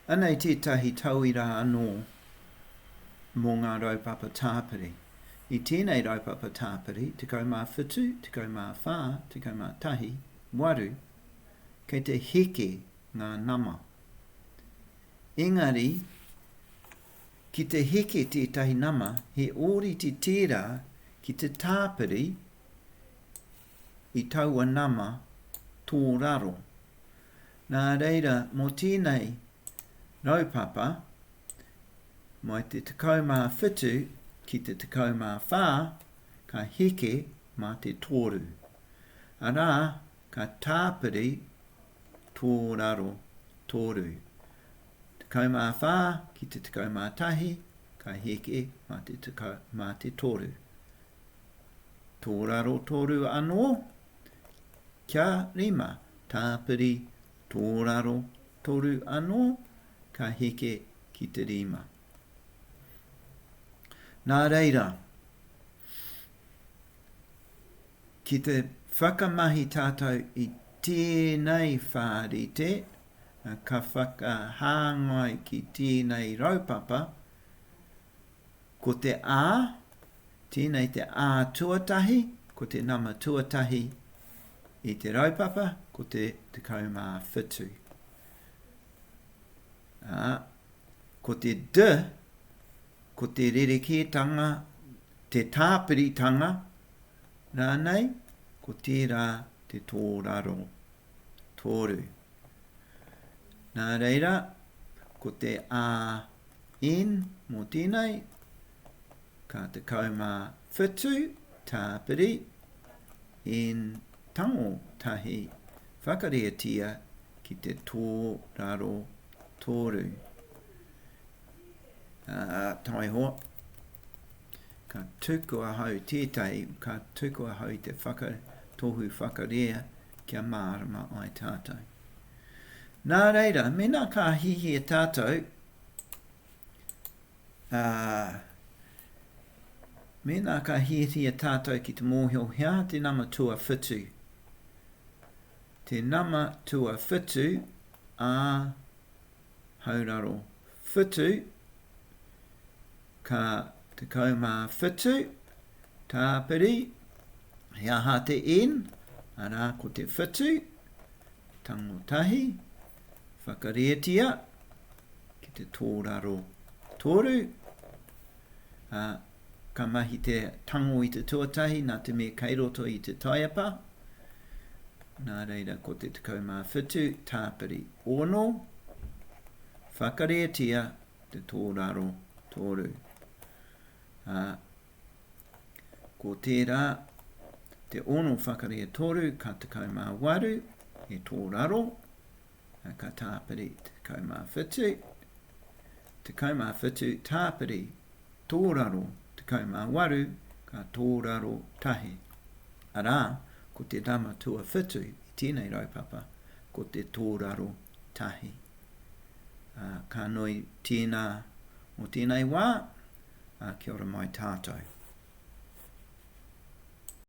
Anei tētahi tauira anō mō ngā Raupapa Tāpiri. I tēnei Raupapa Tāpiri, tekau mā whitu, tekau mā whā, tekau mā tahi, waru, kei te heke ngā nama. Engari, ki te heke tētahi nama, he ori te tērā ki te tāpiri I taua nama tō raro. Nā reira, mō tēnei raupapa, mai te tekau mā whitu ki te tekau mā whā, ka heke mā te tōru. Arā, ka tāpiri tō raro tōru. Tekau mā whā ki te tekau mā tahi, ka heke mā te tōru. Tō raro tōru anō, kia rima, tāpiri tō raro tōru anō, ka heke ki te rima. Nā reira, ki te whakamahi tātou I tēnei whārite, ka whakahāngai ki tēnei raupapa, ko te tēnei te tuatahi, ko te nama tuatahi I te raupapa, ko te tekau mā whitu. Ko te ko te rerekētanga, te tāpiritanga, rānei, ko tērā te tō raro, tōru. Nā reira, ko te mō tēnei, ka tekau mā whitu, tāpiri, tango tahi whakareatia ki te tō raro tōru. Tai hoa, ka tukua hau tētai, ka tukua hau te tohu whakarea kia mārama ai tātou. Nā reira, mena ka hihi e tātou, mena ka hihi e tātou ki te mōhio hea, te nama tua whitu. Te nama tua whitu, hauraro whitu, ka tekau mā whitu, tāpiri, hea ha te arā ko te whitu, tango tahi, whakareatia, ki te tōraro tōru, ka mahi te tango I te tuatahi, nā te me kairoto I te taiapa, nā reira ko te tekau mā whitu, tāpiri ono, whakareatia te tōraro tōru. Ko tērā, te ono whakarea tōru, ka tekau mā waru, e tōraro, ka tāpiri te tekau mā whitu, tekau mā whitu, tāpiri, tōraro, tekau mā waru, ka tōraro tahi. Arā, ko te rama tua whitu I tēnei raupapa, ko te tōraro tahi. Ka noi tēnā o tēnei wā, kia ora mai tātou.